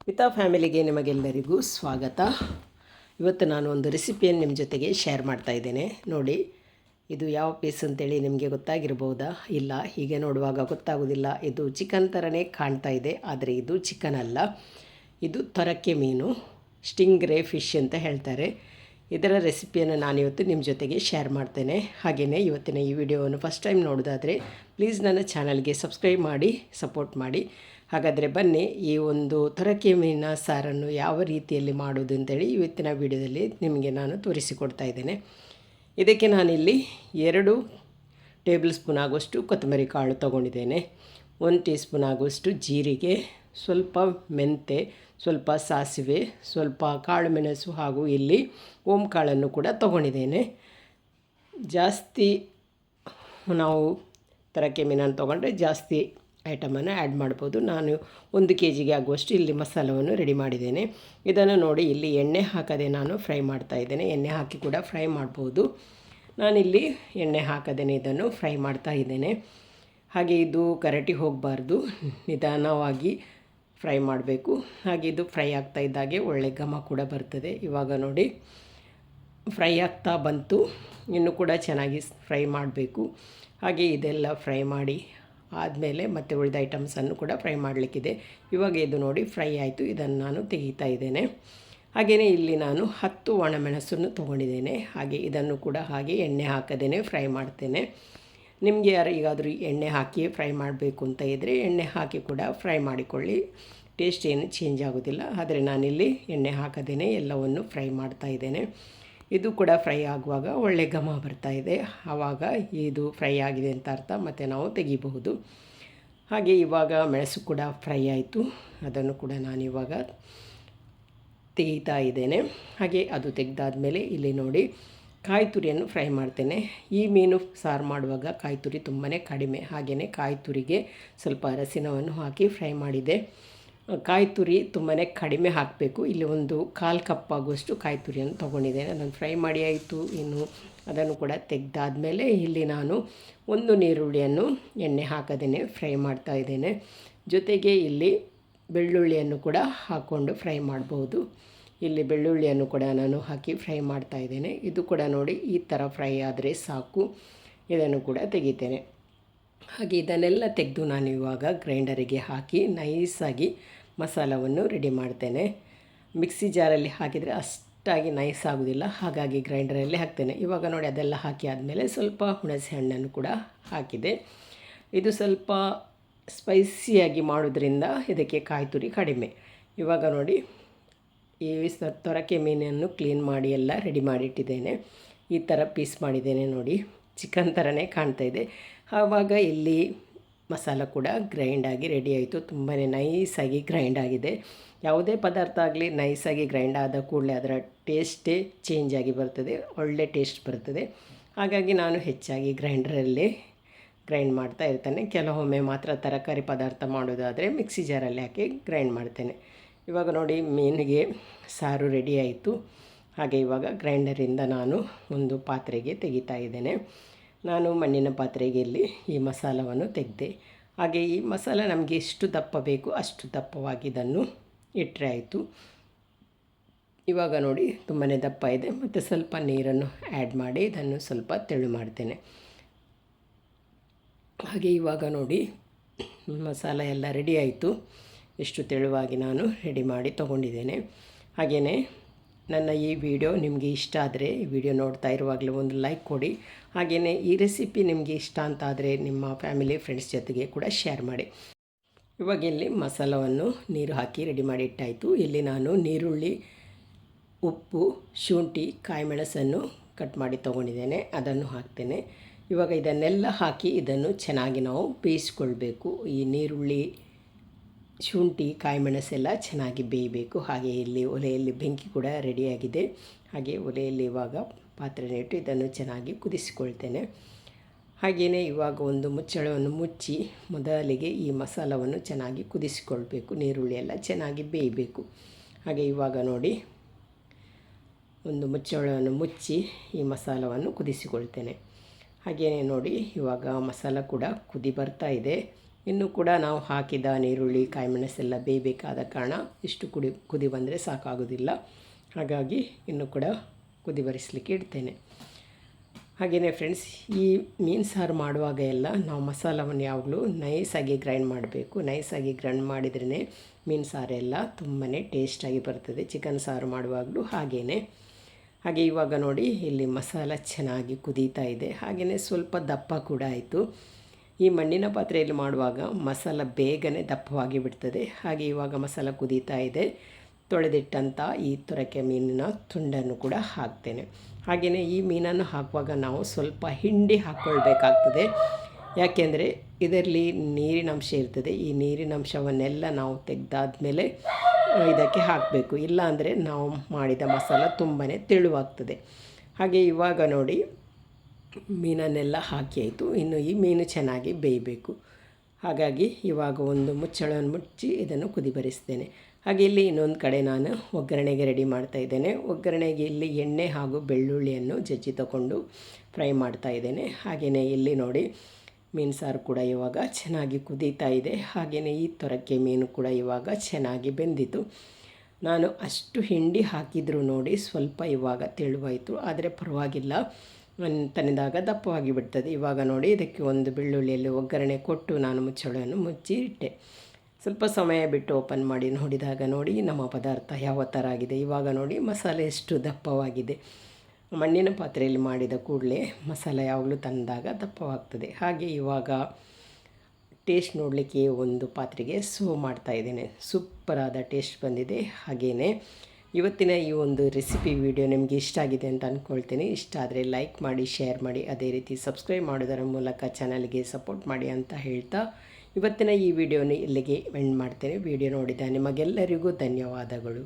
ಮಿತಾ ಫ್ಯಾಮಿಲಿಗೆ ನಿಮಗೆಲ್ಲರಿಗೂ ಸ್ವಾಗತ. ಇವತ್ತು ನಾನು ಒಂದು ರೆಸಿಪಿಯನ್ನು ನಿಮ್ಮ ಜೊತೆಗೆ ಶೇರ್ ಮಾಡ್ತಾ ಇದ್ದೇನೆ. ನೋಡಿ, ಇದು ಯಾವ ಪೀಸ್ ಅಂತೇಳಿ ನಿಮಗೆ ಗೊತ್ತಾಗಿರ್ಬೋದಾ? ಇಲ್ಲ, ಹೀಗೆ ನೋಡುವಾಗ ಗೊತ್ತಾಗೋದಿಲ್ಲ. ಇದು ಚಿಕನ್ ಥರನೇ ಕಾಣ್ತಾ ಇದೆ, ಆದರೆ ಇದು ಚಿಕನ್ ಅಲ್ಲ. ಇದು ತೊರಕೆ ಮೀನು, ಸ್ಟಿಂಗ್ ರೇ ಫಿಶ್ ಅಂತ ಹೇಳ್ತಾರೆ. ಇದರ ರೆಸಿಪಿಯನ್ನು ನಾನಿವತ್ತು ನಿಮ್ಮ ಜೊತೆಗೆ ಶೇರ್ ಮಾಡ್ತೇನೆ. ಹಾಗೆಯೇ ಇವತ್ತಿನ ಈ ವಿಡಿಯೋವನ್ನು ಫಸ್ಟ್ ಟೈಮ್ ನೋಡೋದಾದರೆ ಪ್ಲೀಸ್ ನನ್ನ ಚಾನಲ್ಗೆ ಸಬ್ಸ್ಕ್ರೈಬ್ ಮಾಡಿ ಸಪೋರ್ಟ್ ಮಾಡಿ. ಹಾಗಾದರೆ ಬನ್ನಿ, ಈ ಒಂದು ತೊರಕೆ ಮೀನಿನ ಸಾರನ್ನು ಯಾವ ರೀತಿಯಲ್ಲಿ ಮಾಡೋದು ಅಂತೇಳಿ ಇವತ್ತಿನ ವಿಡಿಯೋದಲ್ಲಿ ನಿಮಗೆ ನಾನು ತೋರಿಸಿಕೊಡ್ತಾ ಇದ್ದೇನೆ. ಇದಕ್ಕೆ ನಾನಿಲ್ಲಿ 2 ಟೇಬಲ್ ಸ್ಪೂನ್ ಆಗುವಷ್ಟು ಕೊತ್ತಂಬರಿ ಕಾಳು ತೊಗೊಂಡಿದ್ದೇನೆ, 1 ಟೀ ಸ್ಪೂನ್ ಆಗುವಷ್ಟು ಜೀರಿಗೆ, ಸ್ವಲ್ಪ ಮೆಂತೆ, ಸ್ವಲ್ಪ ಸಾಸಿವೆ, ಸ್ವಲ್ಪ ಕಾಳು ಮೆಣಸು ಹಾಗೂ ಇಲ್ಲಿ ಓಮ್ ಕಾಳನ್ನು ಕೂಡ ತೊಗೊಂಡಿದ್ದೇನೆ. ಜಾಸ್ತಿ ನಾವು ತೊರಕೆ ಮೀನನ್ನು ತೊಗೊಂಡ್ರೆ ಜಾಸ್ತಿ ಐಟಮನ್ನು ಆ್ಯಡ್ ಮಾಡ್ಬೋದು. ನಾನು 1 kg ಆಗುವಷ್ಟು ಇಲ್ಲಿ ಮಸಾಲವನ್ನು ರೆಡಿ ಮಾಡಿದ್ದೇನೆ. ಇದನ್ನು ನೋಡಿ, ಇಲ್ಲಿ ಎಣ್ಣೆ ಹಾಕದೆ ನಾನು ಫ್ರೈ ಮಾಡ್ತಾ ಇದ್ದೇನೆ. ಎಣ್ಣೆ ಹಾಕಿ ಕೂಡ ಫ್ರೈ ಮಾಡ್ಬೋದು. ನಾನಿಲ್ಲಿ ಎಣ್ಣೆ ಹಾಕದೇ ಇದನ್ನು ಫ್ರೈ ಮಾಡ್ತಾ ಇದ್ದೇನೆ. ಹಾಗೆ ಇದು ಕರಟಿ ಹೋಗಬಾರ್ದು, ನಿಧಾನವಾಗಿ ಫ್ರೈ ಮಾಡಬೇಕು. ಹಾಗೆ ಇದು ಫ್ರೈ ಆಗ್ತಾ ಇದ್ದಾಗೆ ಒಳ್ಳೆ ಘಮ ಕೂಡ ಬರ್ತದೆ. ಇವಾಗ ನೋಡಿ, ಫ್ರೈ ಆಗ್ತಾ ಬಂತು. ಇನ್ನೂ ಕೂಡ ಚೆನ್ನಾಗಿ ಫ್ರೈ ಮಾಡಬೇಕು. ಹಾಗೆ ಇದೆಲ್ಲ ಫ್ರೈ ಮಾಡಿ ಆದಮೇಲೆ ಮತ್ತೆ ಉಳಿದ ಐಟಮ್ಸನ್ನು ಕೂಡ ಫ್ರೈ ಮಾಡಲಿಕ್ಕಿದೆ. ಇವಾಗ ಇದು ನೋಡಿ ಫ್ರೈ ಆಯಿತು. ಇದನ್ನು ನಾನು ತೆಗಿತಾ ಇದ್ದೇನೆ. ಹಾಗೆಯೇ ಇಲ್ಲಿ ನಾನು 10 ಒಣಮೆಣಸನ್ನು ತೊಗೊಂಡಿದ್ದೇನೆ. ಹಾಗೆ ಇದನ್ನು ಕೂಡ ಹಾಗೆ ಎಣ್ಣೆ ಹಾಕದೇ ಫ್ರೈ ಮಾಡ್ತೇನೆ. ನಿಮಗೆ ಯಾರಿಗಾದರೂ ಎಣ್ಣೆ ಹಾಕಿ ಫ್ರೈ ಮಾಡಬೇಕು ಅಂತ ಇದ್ದರೆ ಎಣ್ಣೆ ಹಾಕಿ ಕೂಡ ಫ್ರೈ ಮಾಡಿಕೊಳ್ಳಿ, ಟೇಸ್ಟ್ ಏನು ಚೇಂಜ್ ಆಗೋದಿಲ್ಲ. ಆದರೆ ನಾನಿಲ್ಲಿ ಎಣ್ಣೆ ಹಾಕದೇ ಎಲ್ಲವನ್ನು ಫ್ರೈ ಮಾಡ್ತಾ ಇದ್ದೇನೆ. ಇದು ಕೂಡ ಫ್ರೈ ಆಗುವಾಗ ಒಳ್ಳೆ ಘಮ ಬರ್ತಾ ಇದೆ. ಆವಾಗ ಇದು ಫ್ರೈ ಆಗಿದೆ ಅಂತ ಅರ್ಥ, ಮತ್ತು ನಾವು ತೆಗಿಬಹುದು. ಹಾಗೆ ಇವಾಗ ಮೆಣಸು ಕೂಡ ಫ್ರೈ ಆಯಿತು. ಅದನ್ನು ಕೂಡ ನಾನಿವಾಗ ತೆಗಿತಾ ಇದ್ದೇನೆ. ಹಾಗೆ ಅದು ತೆಗೆದಾದ್ಮೇಲೆ ಇಲ್ಲಿ ನೋಡಿ, ಕಾಯಿ ತುರಿಯನ್ನು ಫ್ರೈ ಮಾಡ್ತೇನೆ. ಈ ಮೀನು ಸಾರು ಮಾಡುವಾಗ ಕಾಯಿ ತುರಿ ತುಂಬಾ ಕಡಿಮೆ. ಹಾಗೆಯೇ ಕಾಯಿ ತುರಿಗೆ ಸ್ವಲ್ಪ ಅರಸಿನವನ್ನು ಹಾಕಿ ಫ್ರೈ ಮಾಡಿದೆ. ಕಾಯಿ ತುರಿ ತುಂಬಾ ಕಡಿಮೆ ಹಾಕಬೇಕು. ಇಲ್ಲಿ 1/4 ಕಪ್ ಆಗುವಷ್ಟು ಕಾಯಿ ತುರಿಯನ್ನು ತೊಗೊಂಡಿದ್ದೇನೆ. ಅದನ್ನು ಫ್ರೈ ಮಾಡಿ ಆಯಿತು. ಇನ್ನು ಅದನ್ನು ಕೂಡ ತೆಗೆದಾದ್ಮೇಲೆ ಇಲ್ಲಿ ನಾನು 1 ಈರುಳ್ಳಿಯನ್ನು ಎಣ್ಣೆ ಹಾಕದೇ ಫ್ರೈ ಮಾಡ್ತಾ ಇದ್ದೇನೆ. ಜೊತೆಗೆ ಇಲ್ಲಿ ಬೆಳ್ಳುಳ್ಳಿಯನ್ನು ಕೂಡ ಹಾಕ್ಕೊಂಡು ಫ್ರೈ ಮಾಡ್ಬೋದು. ಇಲ್ಲಿ ಬೆಳ್ಳುಳ್ಳಿಯನ್ನು ಕೂಡ ನಾನು ಹಾಕಿ ಫ್ರೈ ಮಾಡ್ತಾ ಇದ್ದೇನೆ. ಇದು ಕೂಡ ನೋಡಿ, ಈ ಥರ ಫ್ರೈ ಆದರೆ ಸಾಕು. ಇದನ್ನು ಕೂಡ ತೆಗಿತೇನೆ. ಹಾಗೆ ಇದನ್ನೆಲ್ಲ ತೆಗೆದು ನಾನು ಇವಾಗ ಗ್ರೈಂಡರಿಗೆ ಹಾಕಿ ನೈಸಾಗಿ ಮಸಾಲವನ್ನು ರೆಡಿ ಮಾಡ್ತೇನೆ. ಮಿಕ್ಸಿ ಜಾರಲ್ಲಿ ಹಾಕಿದರೆ ಅಷ್ಟಾಗಿ ನೈಸ್ ಆಗೋದಿಲ್ಲ, ಹಾಗಾಗಿ ಗ್ರೈಂಡರಲ್ಲಿ ಹಾಕ್ತೇನೆ. ಇವಾಗ ನೋಡಿ, ಅದೆಲ್ಲ ಹಾಕಿ ಆದಮೇಲೆ ಸ್ವಲ್ಪ ಹುಣಸೆ ಹಣ್ಣನ್ನು ಕೂಡ ಹಾಕಿದೆ. ಇದು ಸ್ವಲ್ಪ ಸ್ಪೈಸಿಯಾಗಿ ಮಾಡೋದ್ರಿಂದ ಇದಕ್ಕೆ ಕಾಯಿ ತುರಿ ಕಡಿಮೆ. ಇವಾಗ ನೋಡಿ, ಈ ತೊರಕೆ ಮೀನನ್ನು ಕ್ಲೀನ್ ಮಾಡಿ ಎಲ್ಲ ರೆಡಿ ಮಾಡಿಟ್ಟಿದ್ದೇನೆ. ಈ ಥರ ಪೀಸ್ ಮಾಡಿದ್ದೇನೆ ನೋಡಿ, ಚಿಕನ್ ಥರನೇ ಕಾಣ್ತಾ ಇದೆ. ಆವಾಗ ಇಲ್ಲಿ ಮಸಾಲ ಕೂಡ ಗ್ರೈಂಡಾಗಿ ರೆಡಿ ಆಯಿತು. ತುಂಬಾ ನೈಸಾಗಿ ಗ್ರೈಂಡ್ ಆಗಿದೆ. ಯಾವುದೇ ಪದಾರ್ಥ ಆಗಲಿ ನೈಸಾಗಿ ಗ್ರೈಂಡ್ ಆದ ಕೂಡಲೇ ಅದರ ಟೇಸ್ಟೇ ಚೇಂಜ್ ಆಗಿ ಬರ್ತದೆ, ಒಳ್ಳೆ ಟೇಸ್ಟ್ ಬರ್ತದೆ. ಹಾಗಾಗಿ ನಾನು ಹೆಚ್ಚಾಗಿ ಗ್ರೈಂಡರಲ್ಲೇ ಗ್ರೈಂಡ್ ಮಾಡ್ತಾ ಇರ್ತೇನೆ. ಕೆಲವೊಮ್ಮೆ ಮಾತ್ರ ತರಕಾರಿ ಪದಾರ್ಥ ಮಾಡೋದಾದರೆ ಮಿಕ್ಸಿ ಜಾರಲ್ಲಿ ಹಾಕಿ ಗ್ರೈಂಡ್ ಮಾಡ್ತೇನೆ. ಇವಾಗ ನೋಡಿ, ಮೀನಿಗೆ ಸಾರು ರೆಡಿ ಆಯಿತು. ಹಾಗೆ ಇವಾಗ ಗ್ರೈಂಡರಿಂದ ನಾನು ಒಂದು ಪಾತ್ರೆಗೆ ತೆಗಿತಾ ಇದ್ದೇನೆ. ನಾನು ಮಣ್ಣಿನ ಪಾತ್ರೆಗೆ ಇಲ್ಲಿ ಈ ಮಸಾಲವನ್ನು ತೆಗೆದೆ. ಹಾಗೆ ಈ ಮಸಾಲ ನಮಗೆ ಎಷ್ಟು ದಪ್ಪ ಬೇಕು ಅಷ್ಟು ದಪ್ಪವಾಗಿ ಇದನ್ನು ಇಟ್ಟರೆ ಆಯಿತು. ಇವಾಗ ನೋಡಿ, ತುಂಬಾ ದಪ್ಪ ಇದೆ. ಮತ್ತು ಸ್ವಲ್ಪ ನೀರನ್ನು ಆ್ಯಡ್ ಮಾಡಿ ಇದನ್ನು ಸ್ವಲ್ಪ ತೆಳು ಮಾಡ್ತೇನೆ. ಹಾಗೆ ಇವಾಗ ನೋಡಿ, ಮಸಾಲ ಎಲ್ಲ ರೆಡಿ ಆಯಿತು. ಎಷ್ಟು ತೆಳುವಾಗಿ ನಾನು ರೆಡಿ ಮಾಡಿ ತೊಗೊಂಡಿದ್ದೇನೆ. ಹಾಗೆಯೇ ನನ್ನ ಈ ವಿಡಿಯೋ ನಿಮಗೆ ಇಷ್ಟ ಆದರೆ ಈ ವಿಡಿಯೋ ನೋಡ್ತಾ ಇರುವಾಗಲೇ ಒಂದು ಲೈಕ್ ಕೊಡಿ. ಹಾಗೆಯೇ ಈ ರೆಸಿಪಿ ನಿಮಗೆ ಇಷ್ಟ ಅಂತ ಆದರೆ ನಿಮ್ಮ ಫ್ಯಾಮಿಲಿ ಫ್ರೆಂಡ್ಸ್ ಜೊತೆಗೆ ಕೂಡ ಶೇರ್ ಮಾಡಿ. ಇವಾಗ ಇಲ್ಲಿ ಮಸಾಲವನ್ನು ನೀರು ಹಾಕಿ ರೆಡಿ ಮಾಡಿ ಇಟ್ಟಾಯಿತು. ಇಲ್ಲಿ ನಾನು ನೀರುಳ್ಳಿ, ಉಪ್ಪು, ಶುಂಠಿ, ಕಾಯಿ ಮೆಣಸನ್ನು ಕಟ್ ಮಾಡಿ ತೊಗೊಂಡಿದ್ದೇನೆ. ಅದನ್ನು ಹಾಕ್ತೇನೆ. ಇವಾಗ ಇದನ್ನೆಲ್ಲ ಹಾಕಿ ಇದನ್ನು ಚೆನ್ನಾಗಿ ನಾವು ಬೇಯಿಸ್ಕೊಳ್ಬೇಕು. ಈ ನೀರುಳ್ಳಿ, ಶುಂಠಿ, ಕಾಯಿ ಮೆಣಸೆಲ್ಲ ಚೆನ್ನಾಗಿ ಬೇಯಬೇಕು. ಹಾಗೆ ಇಲ್ಲಿ ಒಲೆಯಲ್ಲಿ ಬೆಂಕಿ ಕೂಡ ರೆಡಿಯಾಗಿದೆ. ಹಾಗೆ ಒಲೆಯಲ್ಲಿ ಇವಾಗ ಪಾತ್ರೆನ ಇಟ್ಟು ಇದನ್ನು ಚೆನ್ನಾಗಿ ಕುದಿಸಿಕೊಳ್ತೇನೆ. ಹಾಗೆಯೇ ಇವಾಗ ಒಂದು ಮುಚ್ಚಳವನ್ನು ಮುಚ್ಚಿ ಮೊದಲಿಗೆ ಈ ಮಸಾಲವನ್ನು ಚೆನ್ನಾಗಿ ಕುದಿಸಿಕೊಳ್ಬೇಕು. ನೀರುಳ್ಳಿ ಎಲ್ಲ ಚೆನ್ನಾಗಿ ಬೇಯಬೇಕು. ಹಾಗೆ ಇವಾಗ ನೋಡಿ, ಒಂದು ಮುಚ್ಚಳವನ್ನು ಮುಚ್ಚಿ ಈ ಮಸಾಲವನ್ನು ಕುದಿಸಿಕೊಳ್ತೇನೆ. ಹಾಗೆಯೇ ನೋಡಿ, ಇವಾಗ ಮಸಾಲ ಕೂಡ ಕುದಿ ಬರ್ತಾ ಇದೆ. ಇನ್ನೂ ಕೂಡ ನಾವು ಹಾಕಿದ ನೀರುಳ್ಳಿ ಕಾಯಿಮೆಣಸೆಲ್ಲ ಬೇಯಬೇಕಾದ ಕಾರಣ ಇಷ್ಟು ಕುದಿ ಬಂದರೆ ಸಾಕಾಗೋದಿಲ್ಲ. ಹಾಗಾಗಿ ಇನ್ನೂ ಕೂಡ ಕುದಿ ಬರಿಸಲಿಕ್ಕೆ ಇಡ್ತೇನೆ. ಹಾಗೆಯೇ ಫ್ರೆಂಡ್ಸ್, ಈ ಮೀನು ಸಾರು ಮಾಡುವಾಗ ಎಲ್ಲ ನಾವು ಮಸಾಲವನ್ನು ಯಾವಾಗಲೂ ನೈಸಾಗಿ ಗ್ರೈಂಡ್ ಮಾಡಬೇಕು. ನೈಸಾಗಿ ಗ್ರೈಂಡ್ ಮಾಡಿದ್ರೇ ಮೀನು ಸಾರೆಲ್ಲ ತುಂಬಾ ಟೇಸ್ಟಾಗಿ ಬರ್ತದೆ. ಚಿಕನ್ ಸಾರು ಮಾಡುವಾಗಲೂ ಹಾಗೆ ಇವಾಗ ನೋಡಿ ಇಲ್ಲಿ ಮಸಾಲ ಚೆನ್ನಾಗಿ ಕುದೀತಾ ಇದೆ. ಹಾಗೆಯೇ ಸ್ವಲ್ಪ ದಪ್ಪ ಕೂಡ ಆಯಿತು. ಈ ಮಣ್ಣಿನ ಪಾತ್ರೆಯಲ್ಲಿ ಮಾಡುವಾಗ ಮಸಾಲ ಬೇಗನೆ ದಪ್ಪವಾಗಿ ಬಿಡ್ತದೆ. ಹಾಗೆ ಇವಾಗ ಮಸಾಲ ಕುದೀತಾ ಇದೆ. ತೊಳೆದಿಟ್ಟಂಥ ಈ ತೊರಕೆ ಮೀನಿನ ತುಂಡನ್ನು ಕೂಡ ಹಾಕ್ತೇನೆ. ಹಾಗೆಯೇ ಈ ಮೀನನ್ನು ಹಾಕುವಾಗ ನಾವು ಸ್ವಲ್ಪ ಹಿಂಡಿ ಹಾಕ್ಕೊಳ್ಬೇಕಾಗ್ತದೆ. ಯಾಕೆಂದರೆ ಇದರಲ್ಲಿ ನೀರಿನಂಶ ಇರ್ತದೆ. ಈ ನೀರಿನಂಶವನ್ನೆಲ್ಲ ನಾವು ತೆಗೆದಾದ್ಮೇಲೆ ಇದಕ್ಕೆ ಹಾಕಬೇಕು. ಇಲ್ಲಾಂದರೆ ನಾವು ಮಾಡಿದ ಮಸಾಲ ತುಂಬಾ ತೆಳುವಾಗ್ತದೆ. ಹಾಗೆ ಇವಾಗ ನೋಡಿ ಮೀನನ್ನೆಲ್ಲ ಹಾಕಿ ಆಯಿತು. ಇನ್ನು ಈ ಮೀನು ಚೆನ್ನಾಗಿ ಬೇಯಬೇಕು. ಹಾಗಾಗಿ ಇವಾಗ ಒಂದು ಮುಚ್ಚಳವನ್ನು ಮುಚ್ಚಿ ಇದನ್ನು ಕುದಿ ಬರಿಸ್ತೇನೆ. ಹಾಗೆ ಇಲ್ಲಿ ಇನ್ನೊಂದು ಕಡೆ ನಾನು ಒಗ್ಗರಣೆಗೆ ರೆಡಿ ಮಾಡ್ತಾಯಿದ್ದೇನೆ. ಒಗ್ಗರಣೆಗೆ ಇಲ್ಲಿ ಎಣ್ಣೆ ಹಾಗೂ ಬೆಳ್ಳುಳ್ಳಿಯನ್ನು ಜಜ್ಜಿ ತಗೊಂಡು ಫ್ರೈ ಮಾಡ್ತಾಯಿದ್ದೇನೆ. ಹಾಗೆಯೇ ಇಲ್ಲಿ ನೋಡಿ ಮೀನು ಸಾರು ಕೂಡ ಇವಾಗ ಚೆನ್ನಾಗಿ ಕುದೀತಾ ಇದೆ. ಹಾಗೆಯೇ ಈ ತೊರಕೆ ಮೀನು ಕೂಡ ಇವಾಗ ಚೆನ್ನಾಗಿ ಬೆಂದಿತು. ನಾನು ಅಷ್ಟು ಹಿಂಡಿ ಹಾಕಿದರೂ ನೋಡಿ ಸ್ವಲ್ಪ ಇವಾಗ ತೆಳುವಾಯಿತು. ಆದರೆ ಪರವಾಗಿಲ್ಲ, ತನೆದಾಗ ದಪ್ಪವಾಗಿ ಬಿಡ್ತದೆ. ಇವಾಗ ನೋಡಿ ಇದಕ್ಕೆ ಒಂದು ಬೆಳ್ಳುಳ್ಳಿಯಲ್ಲಿ ಒಗ್ಗರಣೆ ಕೊಟ್ಟು ನಾನು ಮುಚ್ಚಳವನ್ನು ಮುಚ್ಚಿ ಇಟ್ಟೆ. ಸ್ವಲ್ಪ ಸಮಯ ಬಿಟ್ಟು ಓಪನ್ ಮಾಡಿ ನೋಡಿದಾಗ ನೋಡಿ ನಮ್ಮ ಪದಾರ್ಥ ಯಾವ ಥರ ಆಗಿದೆ. ಇವಾಗ ನೋಡಿ ಮಸಾಲೆ ಎಷ್ಟು ದಪ್ಪವಾಗಿದೆ. ಮಣ್ಣಿನ ಪಾತ್ರೆಯಲ್ಲಿ ಮಾಡಿದ ಕೂಡಲೇ ಮಸಾಲೆ ಯಾವಾಗಲೂ ತಂದಾಗ ದಪ್ಪವಾಗ್ತದೆ. ಹಾಗೆ ಇವಾಗ ಟೇಸ್ಟ್ ನೋಡಲಿಕ್ಕೆ ಒಂದು ಪಾತ್ರೆಗೆ ಸರ್ವ್ ಮಾಡ್ತಾಯಿದ್ದೇನೆ. ಸೂಪರಾದ ಟೇಸ್ಟ್ ಬಂದಿದೆ. ಹಾಗೆಯೇ ಇವತ್ತಿನ ಈ ಒಂದು ರೆಸಿಪಿ ವಿಡಿಯೋ ನಿಮಗೆ ಇಷ್ಟ ಆಗಿದೆ ಅಂತ ಅಂದ್ಕೊಳ್ತೀನಿ. ಇಷ್ಟ ಆದರೆ ಲೈಕ್ ಮಾಡಿ, ಶೇರ್ ಮಾಡಿ, ಅದೇ ರೀತಿ ಸಬ್ಸ್ಕ್ರೈಬ್ ಮಾಡೋದರ ಮೂಲಕ ಚಾನಲ್ಗೆ ಸಪೋರ್ಟ್ ಮಾಡಿ ಅಂತ ಹೇಳ್ತಾ ಇವತ್ತಿನ ಈ ವಿಡಿಯೋನ ಇಲ್ಲಿಗೆ ಎಂಡ್ ಮಾಡ್ತೇನೆ. ವಿಡಿಯೋ ನೋಡಿದ ನಿಮಗೆಲ್ಲರಿಗೂ ಧನ್ಯವಾದಗಳು.